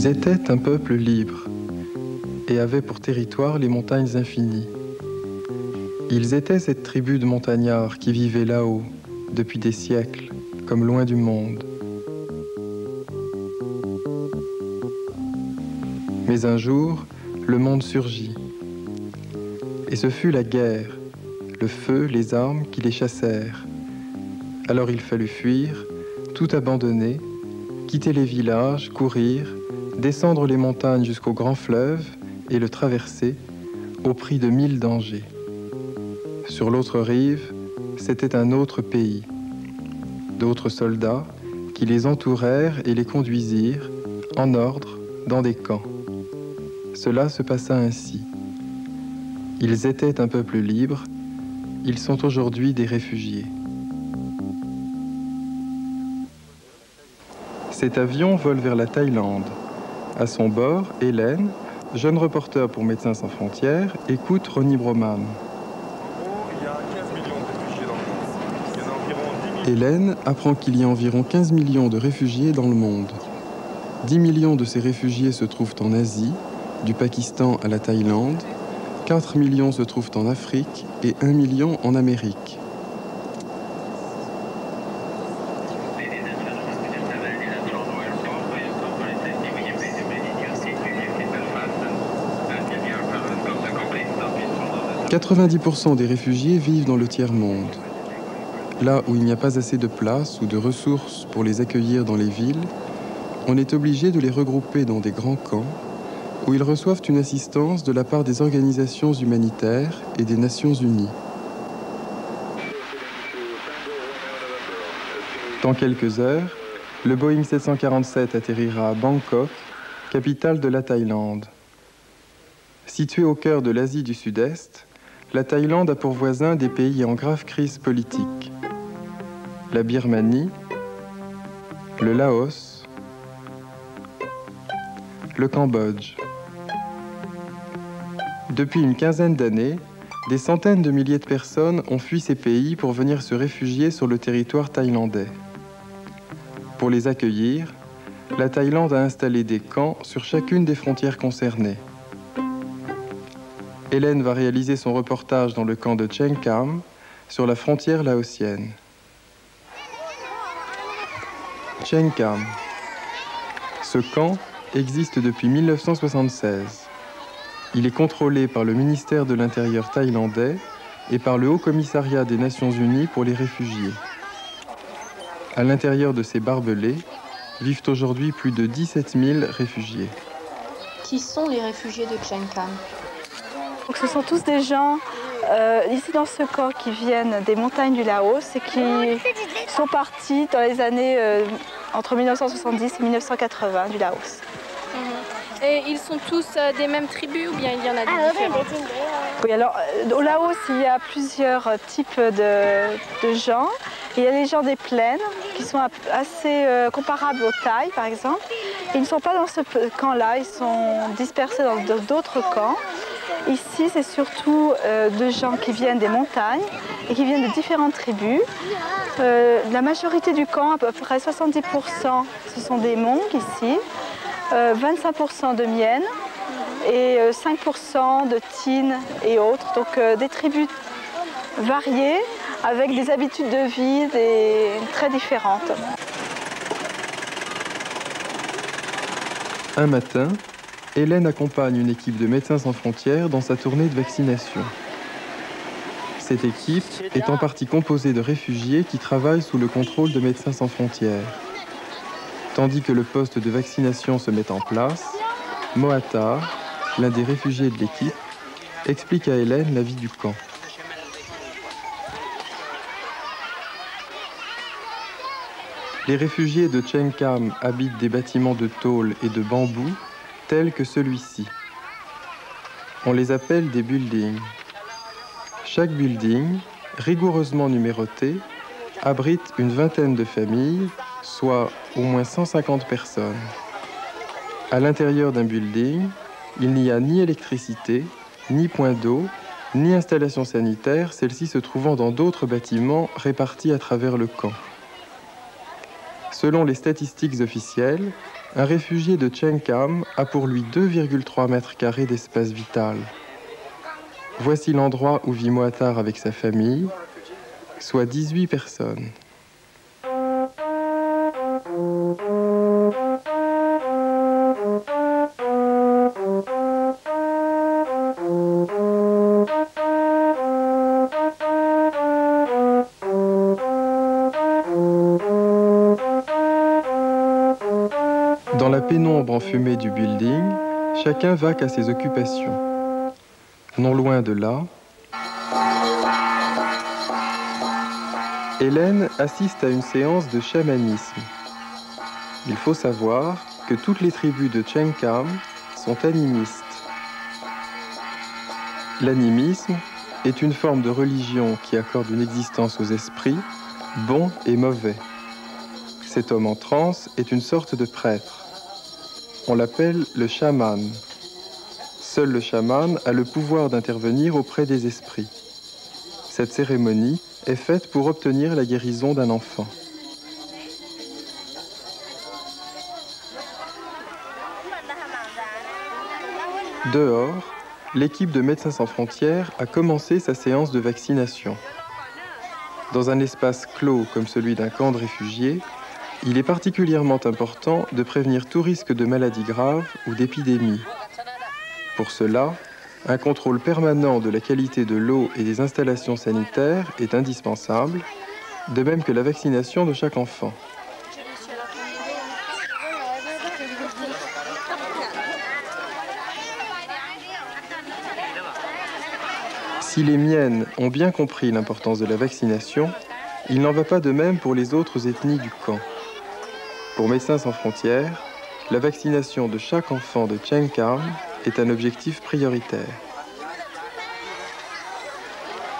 étaient un peuple libre et avaient pour territoire les montagnes infinies. Ils étaient cette tribu de montagnards qui vivaient là-haut depuis des siècles, comme loin du monde. Mais un jour, le monde surgit. Et ce fut la guerre, le feu, les armes qui les chassèrent. Alors il fallut fuir, tout abandonner, quitter les villages, courir, descendre les montagnes jusqu'au grand fleuve et le traverser au prix de 1000 dangers. Sur l'autre rive, c'était un autre pays. D'autres soldats qui les entourèrent et les conduisirent en ordre dans des camps. Cela se passa ainsi. Ils étaient un peuple libre, ils sont aujourd'hui des réfugiés. Cet avion vole vers la Thaïlande. À son bord, Hélène, jeune reporter pour Médecins sans frontières, écoute Ronnie Broman. Hélène apprend qu'il y a environ 15 millions de réfugiés dans le monde. 10 millions de ces réfugiés se trouvent en Asie, du Pakistan à la Thaïlande, 4 millions se trouvent en Afrique et 1 million en Amérique. « 90% des réfugiés vivent dans le tiers-monde. Là où il n'y a pas assez de place ou de ressources pour les accueillir dans les villes, on est obligé de les regrouper dans des grands camps où ils reçoivent une assistance de la part des organisations humanitaires et des Nations Unies. Dans quelques heures, le Boeing 747 atterrira à Bangkok, capitale de la Thaïlande. Située au cœur de l'Asie du Sud-Est, la Thaïlande a pour voisin des pays en grave crise politique. La Birmanie, le Laos, le Cambodge. Depuis une quinzaine d'années, des centaines de milliers de personnes ont fui ces pays pour venir se réfugier sur le territoire thaïlandais. Pour les accueillir, la Thaïlande a installé des camps sur chacune des frontières concernées. Hélène va réaliser son reportage dans le camp de Cheng Kam, sur la frontière laotienne. Cheng Kam. Ce camp existe depuis 1976. Il est contrôlé par le ministère de l'Intérieur thaïlandais et par le Haut Commissariat des Nations Unies pour les réfugiés. À l'intérieur de ces barbelés vivent aujourd'hui plus de 17 000 réfugiés. Qui sont les réfugiés de Cheng Kam? Donc, ce sont tous des gens ici dans ce camp qui viennent des montagnes du Laos et qui sont partis dans les années entre 1970 et 1980 du Laos. Et ils sont tous des mêmes tribus ou bien il y en a des différents? Oui, alors au Laos, il y a plusieurs types de gens. Il y a les gens des plaines qui sont assez comparables aux Thaïs, par exemple. Ils ne sont pas dans ce camp-là, ils sont dispersés dans d'autres camps. Ici, c'est surtout de gens qui viennent des montagnes et qui viennent de différentes tribus. La majorité du camp, à peu près 70%, ce sont des Hmongs ici, 25% de Mien et 5% de Tin et autres. Donc des tribus variées avec des habitudes de vie très différentes. Un matin, Hélène accompagne une équipe de Médecins sans frontières dans sa tournée de vaccination. Cette équipe est en partie composée de réfugiés qui travaillent sous le contrôle de Médecins sans frontières. Tandis que le poste de vaccination se met en place, Mohatar, l'un des réfugiés de l'équipe, explique à Hélène la vie du camp. Les réfugiés de Cheng Kam habitent des bâtiments de tôle et de bambou tels que celui-ci. On les appelle des buildings. Chaque building, rigoureusement numéroté, abrite une vingtaine de familles, soit au moins 150 personnes. À l'intérieur d'un building, il n'y a ni électricité, ni point d'eau, ni installation sanitaire, celle-ci se trouvant dans d'autres bâtiments répartis à travers le camp. Selon les statistiques officielles, Un réfugié de Chenkam a pour lui 2,3 mètres carrés d'espace vital. Voici l'endroit où vit Moattar avec sa famille, soit 18 personnes. Dans la pénombre enfumée du building, chacun vaque à ses occupations. Non loin de là, Hélène assiste à une séance de chamanisme. Il faut savoir que toutes les tribus de Chenkam sont animistes. L'animisme est une forme de religion qui accorde une existence aux esprits, bons et mauvais. Cet homme en transe est une sorte de prêtre. On l'appelle le chaman. Seul le chaman a le pouvoir d'intervenir auprès des esprits. Cette cérémonie est faite pour obtenir la guérison d'un enfant. Dehors, l'équipe de Médecins sans frontières a commencé sa séance de vaccination. Dans un espace clos comme celui d'un camp de réfugiés, il est particulièrement important de prévenir tout risque de maladie grave ou d'épidémie. Pour cela, un contrôle permanent de la qualité de l'eau et des installations sanitaires est indispensable, de même que la vaccination de chaque enfant. Si les Miennes ont bien compris l'importance de la vaccination, il n'en va pas de même pour les autres ethnies du camp. Pour Médecins sans frontières, la vaccination de chaque enfant de Chenkam est un objectif prioritaire.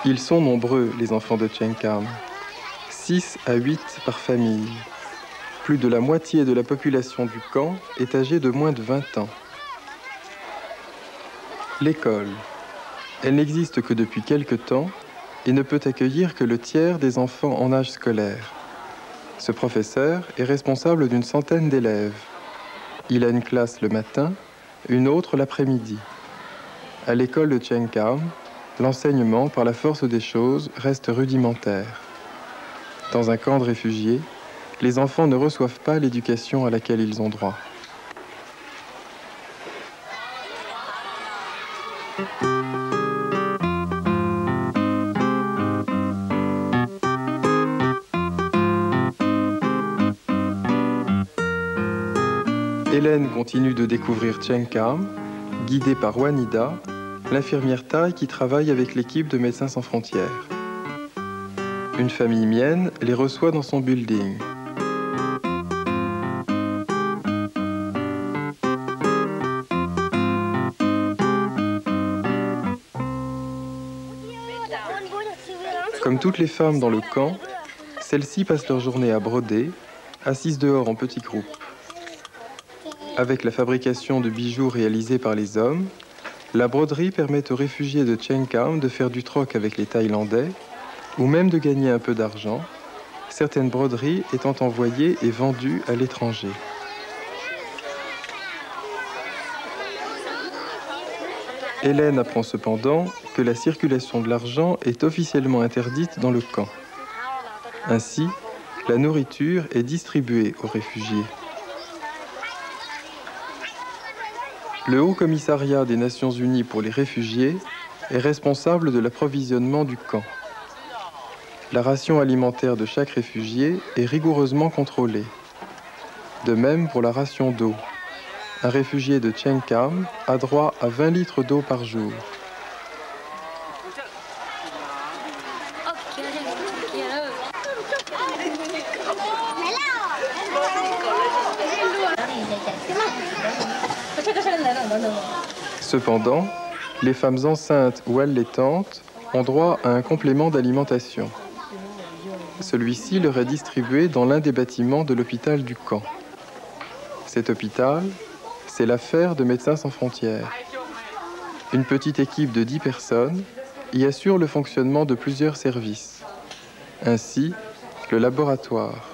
Ils sont nombreux, les enfants de Chenkam, 6 à 8 par famille. Plus de la moitié de la population du camp est âgée de moins de 20 ans. L'école. Elle n'existe que depuis quelque temps et ne peut accueillir que le tiers des enfants en âge scolaire. Ce professeur est responsable d'une centaine d'élèves. Il a une classe le matin, une autre l'après-midi. À l'école de Chenkam, l'enseignement, par la force des choses, reste rudimentaire. Dans un camp de réfugiés, les enfants ne reçoivent pas l'éducation à laquelle ils ont droit. Hélène continue de découvrir Chenkam, guidée par Wanida, l'infirmière thaï qui travaille avec l'équipe de Médecins sans frontières. Une famille mienne les reçoit dans son building. Comme toutes les femmes dans le camp, celles-ci passent leur journée à broder, assises dehors en petits groupes. Avec la fabrication de bijoux réalisés par les hommes, la broderie permet aux réfugiés de Chenkam de faire du troc avec les Thaïlandais ou même de gagner un peu d'argent, certaines broderies étant envoyées et vendues à l'étranger. Hélène apprend cependant que la circulation de l'argent est officiellement interdite dans le camp. Ainsi, la nourriture est distribuée aux réfugiés. Le Haut Commissariat des Nations Unies pour les réfugiés est responsable de l'approvisionnement du camp. La ration alimentaire de chaque réfugié est rigoureusement contrôlée. De même pour la ration d'eau. Un réfugié de Chenkam a droit à 20 litres d'eau par jour. Cependant, les femmes enceintes ou allaitantes ont droit à un complément d'alimentation. Celui-ci leur est distribué dans l'un des bâtiments de l'hôpital du camp. Cet hôpital, c'est l'affaire de Médecins sans frontières. Une petite équipe de 10 personnes y assure le fonctionnement de plusieurs services. Ainsi, le laboratoire.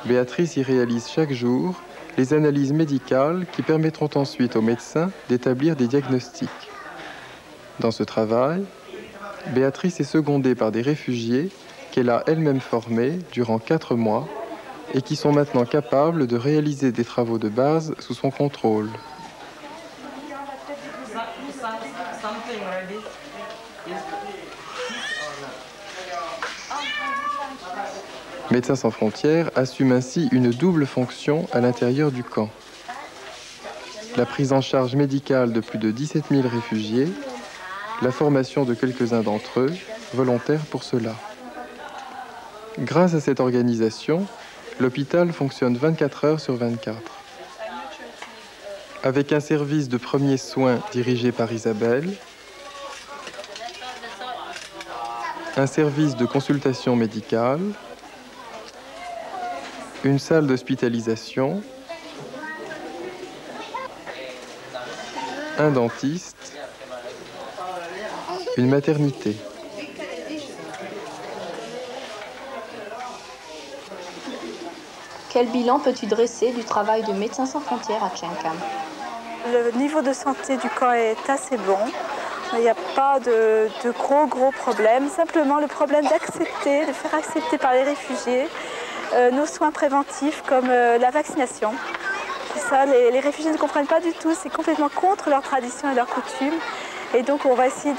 Béatrice y réalise chaque jour les analyses médicales qui permettront ensuite aux médecins d'établir des diagnostics. Dans ce travail, Béatrice est secondée par des réfugiés qu'elle a elle-même formés durant 4 mois et qui sont maintenant capables de réaliser des travaux de base sous son contrôle. Médecins sans frontières assume ainsi une double fonction à l'intérieur du camp. La prise en charge médicale de plus de 17 000 réfugiés, la formation de quelques-uns d'entre eux, volontaires pour cela. Grâce à cette organisation, l'hôpital fonctionne 24 heures sur 24. Avec un service de premiers soins dirigé par Isabelle, un service de consultation médicale, une salle d'hospitalisation, un dentiste, une maternité. Quel bilan peux-tu dresser du travail de Médecins sans frontières à Tchenkam? Le niveau de santé du camp est assez bon. Il n'y a pas de gros problèmes. Simplement le problème d'accepter, de faire accepter par les réfugiés nos soins préventifs comme la vaccination. Ça, les réfugiés ne comprennent pas du tout. C'est complètement contre leurs traditions et leurs coutumes. Et donc on va essayer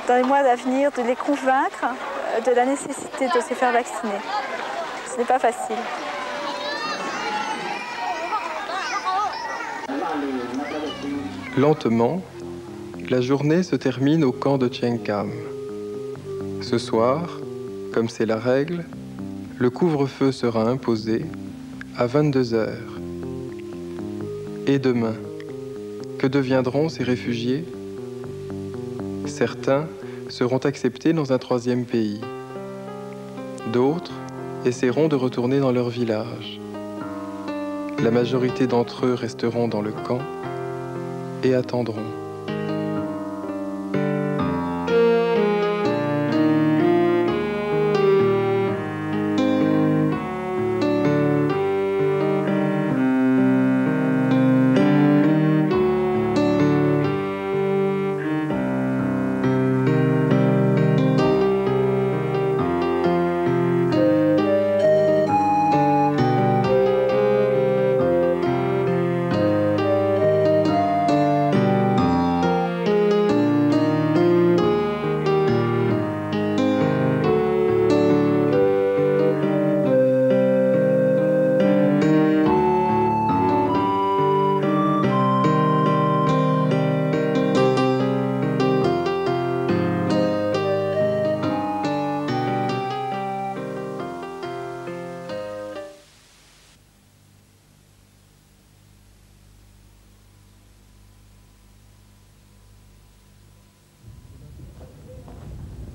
dans les mois à venir de les convaincre de la nécessité de se faire vacciner. Ce n'est pas facile. Lentement, la journée se termine au camp de Tchenkam. Ce soir, comme c'est la règle, le couvre-feu sera imposé à 22 heures. Et demain, que deviendront ces réfugiés? Certains seront acceptés dans un 3e pays. D'autres essaieront de retourner dans leur village. La majorité d'entre eux resteront dans le camp et attendront.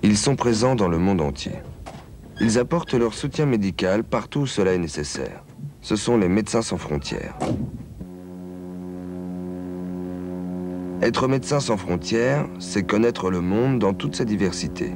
Ils sont présents dans le monde entier. Ils apportent leur soutien médical partout où cela est nécessaire. Ce sont les Médecins sans frontières. Être médecin sans frontières, c'est connaître le monde dans toute sa diversité.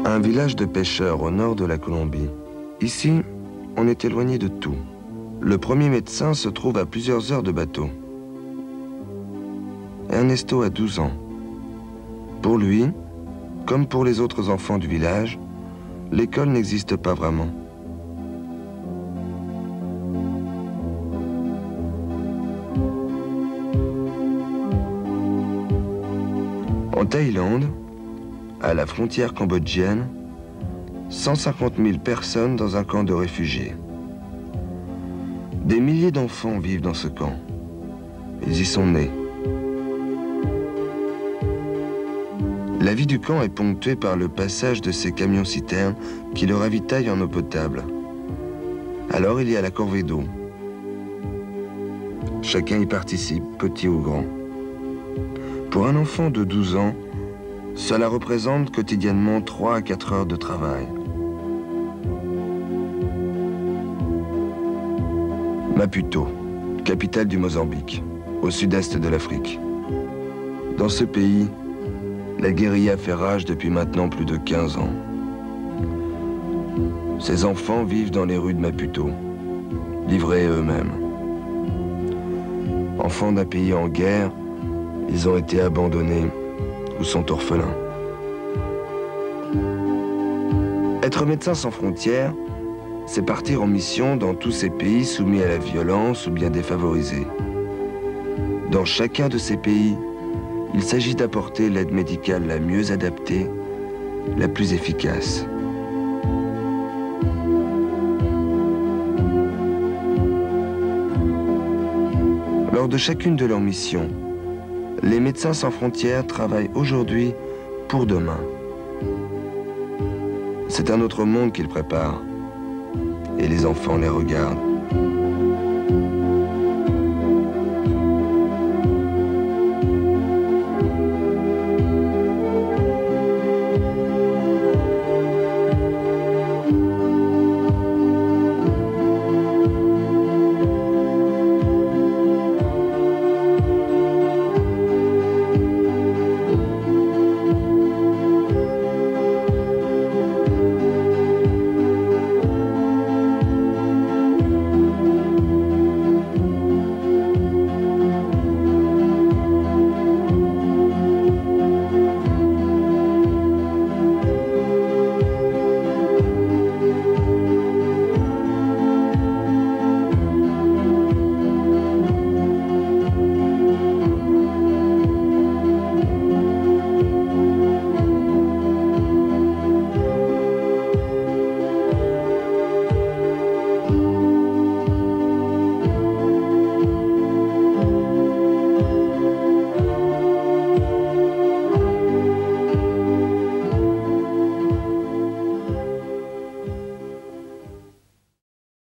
Un village de pêcheurs au nord de la Colombie. Ici, on est éloigné de tout. Le premier médecin se trouve à plusieurs heures de bateau. Ernesto a 12 ans. Pour lui, comme pour les autres enfants du village, l'école n'existe pas vraiment. En Thaïlande, à la frontière cambodgienne, 150 000 personnes dans un camp de réfugiés. Des milliers d'enfants vivent dans ce camp. Ils y sont nés. La vie du camp est ponctuée par le passage de ces camions-citernes qui le ravitaillent en eau potable. Alors il y a la corvée d'eau. Chacun y participe, petit ou grand. Pour un enfant de 12 ans, cela représente quotidiennement 3 à 4 heures de travail. Maputo, capitale du Mozambique, au sud-est de l'Afrique. Dans ce pays, la guérilla fait rage depuis maintenant plus de 15 ans. Ces enfants vivent dans les rues de Maputo, livrés eux-mêmes. Enfants d'un pays en guerre, ils ont été abandonnés ou sont orphelins. Être Médecins sans frontières, c'est partir en mission dans tous ces pays soumis à la violence ou bien défavorisés. Dans chacun de ces pays, il s'agit d'apporter l'aide médicale la mieux adaptée, la plus efficace. Lors de chacune de leurs missions, les Médecins sans frontières travaillent aujourd'hui pour demain. C'est un autre monde qu'ils préparent, et les enfants les regardent.